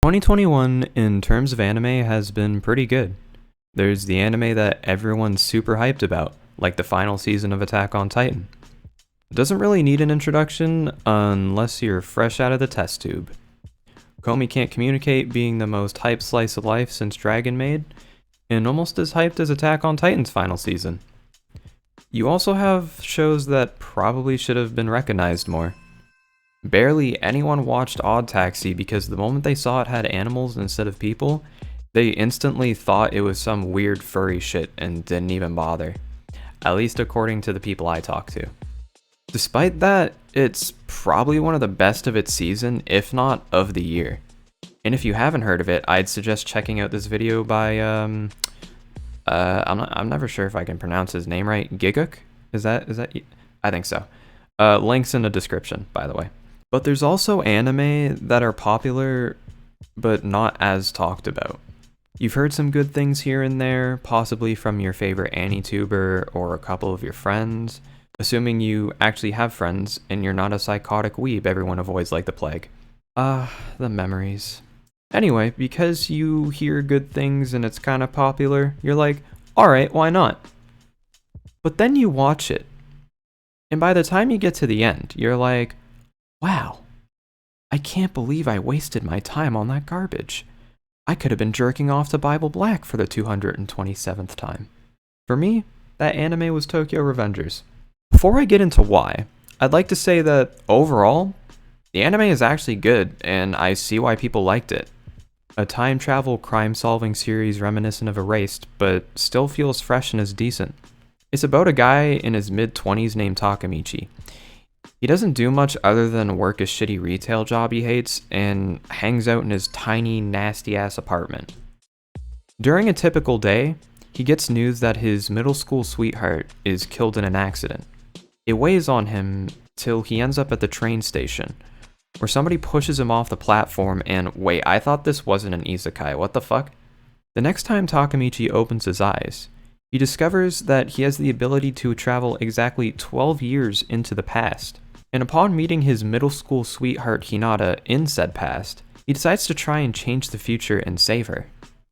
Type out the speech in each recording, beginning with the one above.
2021 in terms of anime has been pretty good. There's the anime that everyone's super hyped about, like the final season of Attack on Titan. It doesn't really need an introduction unless you're fresh out of the test tube. Komi Can't Communicate being the most hyped slice of life since Dragon Maid, and almost as hyped as Attack on Titan's final season. You also have shows that probably should have been recognized more. Barely anyone watched Odd Taxi because the moment they saw it had animals instead of people, they instantly thought it was some weird furry shit and didn't even bother. At least according to the people I talked to. Despite that, it's probably one of the best of its season, if not of the year. And if you haven't heard of it, I'd suggest checking out this video by I'm never sure if I can pronounce his name right. Giguk? Is that I think so. Links in the description, by the way. But there's also anime that are popular, but not as talked about. You've heard some good things here and there, possibly from your favorite AniTuber or a couple of your friends, assuming you actually have friends and you're not a psychotic weeb everyone avoids like the plague. The memories. Anyway, because you hear good things and it's kind of popular, you're like, alright, why not? But then you watch it, and by the time you get to the end, you're like, wow, I can't believe I wasted my time on that garbage. I could have been jerking off to Bible Black for the 227th time. For me, that anime was Tokyo Revengers. Before I get into why, I'd like to say that overall, the anime is actually good, and I see why people liked it. A time travel crime solving series reminiscent of Erased, but still feels fresh and is decent. It's about a guy in his mid-20s named Takamichi. He doesn't do much other than work a shitty retail job he hates and hangs out in his tiny, nasty-ass apartment. During a typical day, he gets news that his middle school sweetheart is killed in an accident. It weighs on him till he ends up at the train station, where somebody pushes him off the platform and wait, I thought this wasn't an isekai, what the fuck? The next time Takamichi opens his eyes, he discovers that he has the ability to travel exactly 12 years into the past. And upon meeting his middle school sweetheart Hinata in said past, he decides to try and change the future and save her.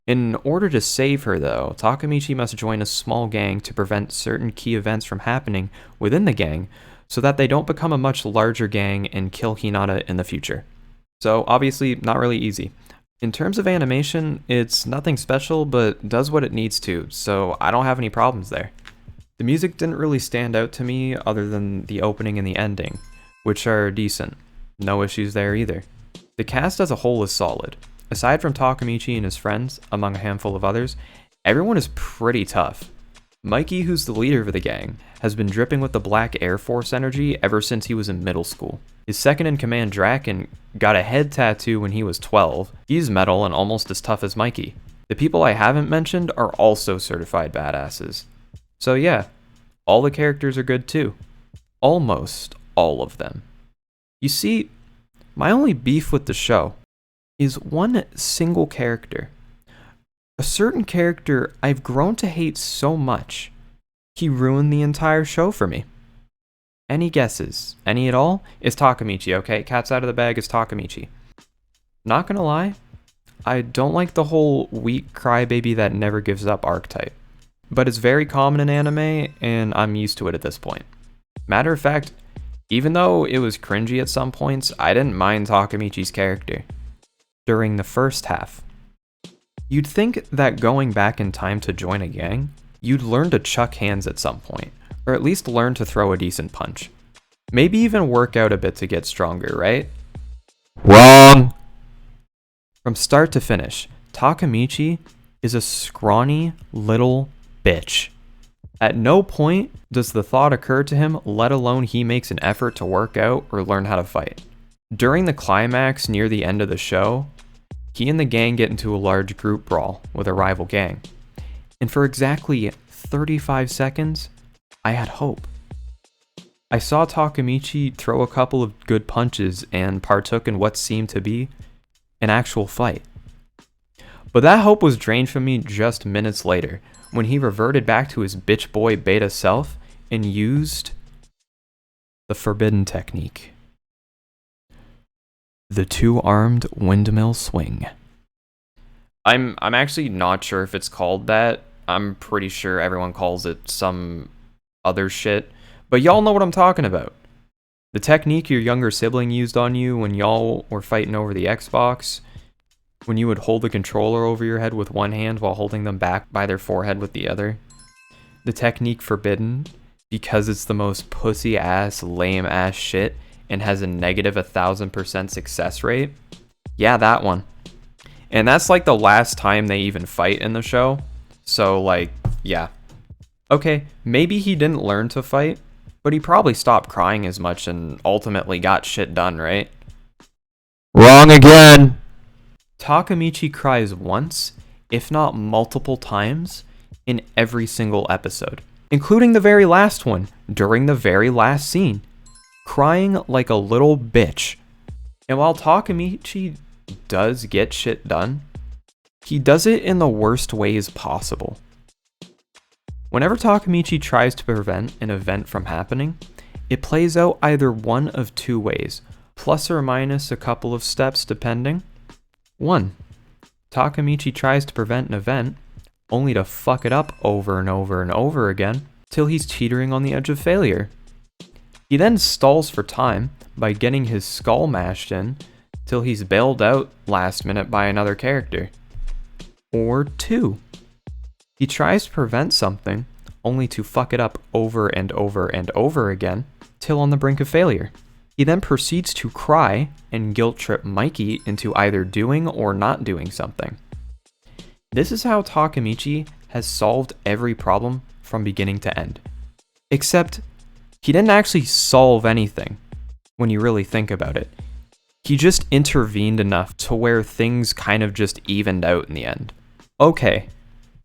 In order to save her though, Takamichi must join a small gang to prevent certain key events from happening within the gang so that they don't become a much larger gang and kill Hinata in the future. So obviously not really easy. In terms of animation, it's nothing special but does what it needs to, so I don't have any problems there. The music didn't really stand out to me other than the opening and the ending, which are decent. No issues there either. The cast as a whole is solid. Aside from Takamichi and his friends, among a handful of others, everyone is pretty tough. Mikey, who's the leader of the gang, has been dripping with the Black Air Force energy ever since he was in middle school. His second-in-command Draken got a head tattoo when he was 12. He's metal and almost as tough as Mikey. The people I haven't mentioned are also certified badasses. So yeah, all the characters are good too. Almost all of them. You see, my only beef with the show is one single character. A certain character I've grown to hate so much, he ruined the entire show for me. Any guesses? Any at all? It's Takamichi, okay? Cat's out of the bag, it's Takamichi. Not gonna lie, I don't like the whole weak crybaby that never gives up archetype. But it's very common in anime, and I'm used to it at this point. Matter of fact, even though it was cringy at some points, I didn't mind Takamichi's character. During the first half. You'd think that going back in time to join a gang, you'd learn to chuck hands at some point, or at least learn to throw a decent punch. Maybe even work out a bit to get stronger, right? Wrong! From start to finish, Takamichi is a scrawny little bitch. At no point does the thought occur to him, let alone he makes an effort to work out or learn how to fight. During the climax near the end of the show, he and the gang get into a large group brawl with a rival gang. And for exactly 35 seconds, I had hope. I saw Takamichi throw a couple of good punches and partook in what seemed to be an actual fight. But that hope was drained from me just minutes later, when he reverted back to his bitch boy beta self and used the forbidden technique. The Two-Armed Windmill Swing. I'm actually not sure if it's called that. I'm pretty sure everyone calls it some other shit, but y'all know what I'm talking about. The technique your younger sibling used on you when y'all were fighting over the Xbox, when you would hold the controller over your head with one hand while holding them back by their forehead with the other. The technique forbidden because it's the most pussy ass, lame ass shit and has a negative 1,000% success rate. Yeah, that one. And that's like the last time they even fight in the show. So like, yeah. Okay, maybe he didn't learn to fight, but he probably stopped crying as much and ultimately got shit done, right? Wrong again. Takemichi cries once, if not multiple times, in every single episode, including the very last one, during the very last scene, crying like a little bitch. And while Takemichi does get shit done, he does it in the worst ways possible. Whenever Takemichi tries to prevent an event from happening, it plays out either one of two ways, plus or minus a couple of steps depending. 1. Takemichi tries to prevent an event, only to fuck it up over and over and over again, till he's teetering on the edge of failure. He then stalls for time by getting his skull mashed in, till he's bailed out last minute by another character. Or 2. He tries to prevent something, only to fuck it up over and over and over again, till on the brink of failure. He then proceeds to cry and guilt trip Mikey into either doing or not doing something. This is how Takemichi has solved every problem from beginning to end. Except, he didn't actually solve anything, when you really think about it. He just intervened enough to where things kind of just evened out in the end. Okay,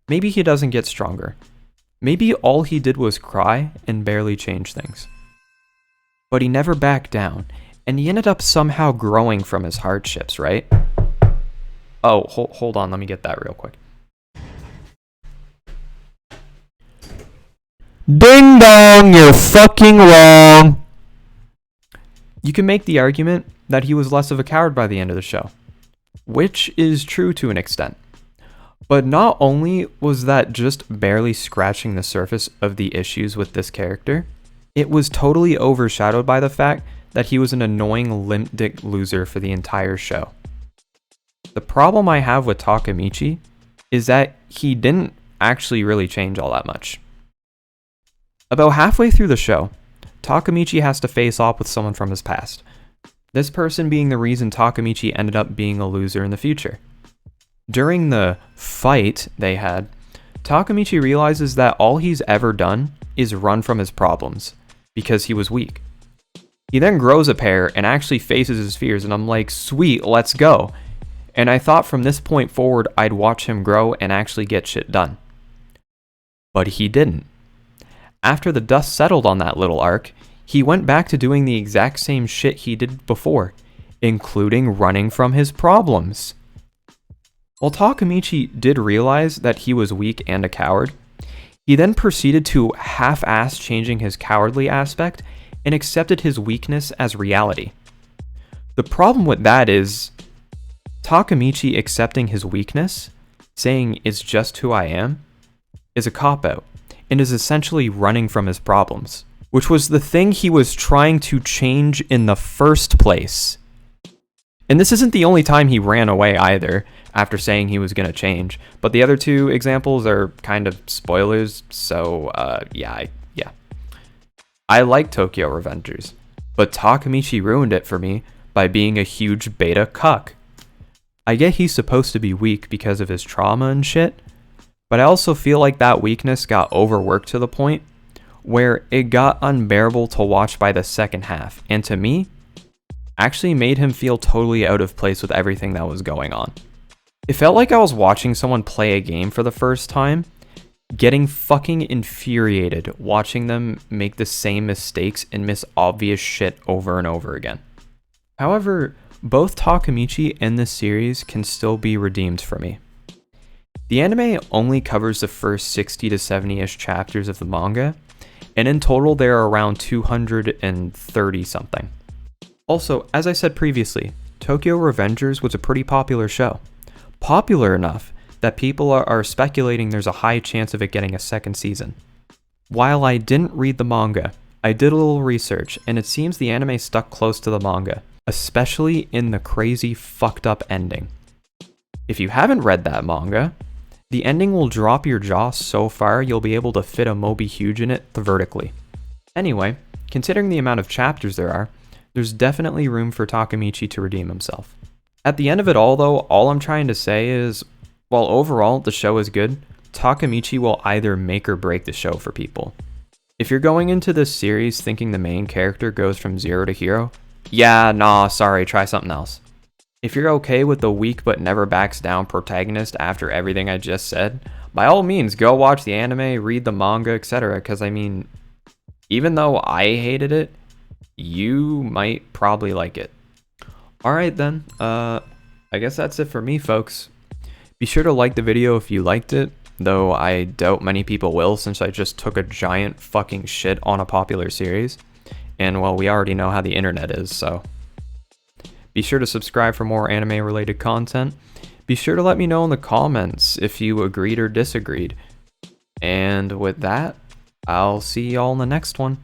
maybe he doesn't get stronger. Maybe all he did was cry and barely change things. But he never backed down, and he ended up somehow growing from his hardships, right? Oh, hold on, let me get that real quick. Ding dong, you're fucking wrong. You can make the argument that he was less of a coward by the end of the show, which is true to an extent. But not only was that just barely scratching the surface of the issues with this character, it was totally overshadowed by the fact that he was an annoying limp dick loser for the entire show. The problem I have with Takemichi is that he didn't actually really change all that much. About halfway through the show, Takemichi has to face off with someone from his past. This person being the reason Takemichi ended up being a loser in the future. During the fight they had, Takemichi realizes that all he's ever done is run from his problems, because he was weak. He then grows a pair and actually faces his fears, and I'm like, sweet, let's go. And I thought from this point forward I'd watch him grow and actually get shit done. But he didn't. After the dust settled on that little arc, he went back to doing the exact same shit he did before, including running from his problems. While Takemichi did realize that he was weak and a coward, he then proceeded to half-ass changing his cowardly aspect and accepted his weakness as reality. The problem with that is, Takemichi accepting his weakness, saying it's just who I am, is a cop-out, and is essentially running from his problems, which was the thing he was trying to change in the first place. And this isn't the only time he ran away either, after saying he was going to change, but the other two examples are kind of spoilers, so yeah. I like Tokyo Revengers, but Takemichi ruined it for me by being a huge beta cuck. I get he's supposed to be weak because of his trauma and shit, but I also feel like that weakness got overworked to the point where it got unbearable to watch by the second half, and to me, actually made him feel totally out of place with everything that was going on. It felt like I was watching someone play a game for the first time, getting fucking infuriated watching them make the same mistakes and miss obvious shit over and over again. However, both Takemichi and this series can still be redeemed for me. The anime only covers the first 60 to 70-ish chapters of the manga, and in total there are around 230 something. Also, as I said previously, Tokyo Revengers was a pretty popular show. Popular enough that people are speculating there's a high chance of it getting a second season. While I didn't read the manga, I did a little research, and it seems the anime stuck close to the manga, especially in the crazy fucked up ending. If you haven't read that manga, the ending will drop your jaw so far you'll be able to fit a Moby Huge in it vertically. Anyway, considering the amount of chapters there are, there's definitely room for Takemichi to redeem himself. At the end of it all though, all I'm trying to say is, while overall the show is good, Takemichi will either make or break the show for people. If you're going into this series thinking the main character goes from zero to hero, yeah, nah, sorry, try something else. If you're okay with the weak but never backs down protagonist after everything I just said, by all means go watch the anime, read the manga, etc. Because I mean, even though I hated it, you might probably like it. Alright then, I guess that's it for me, folks. Be sure to like the video if you liked it, though I doubt many people will since I just took a giant fucking shit on a popular series. And well, we already know how the internet is, so. Be sure to subscribe for more anime related content. Be sure to let me know in the comments if you agreed or disagreed. And with that, I'll see y'all in the next one.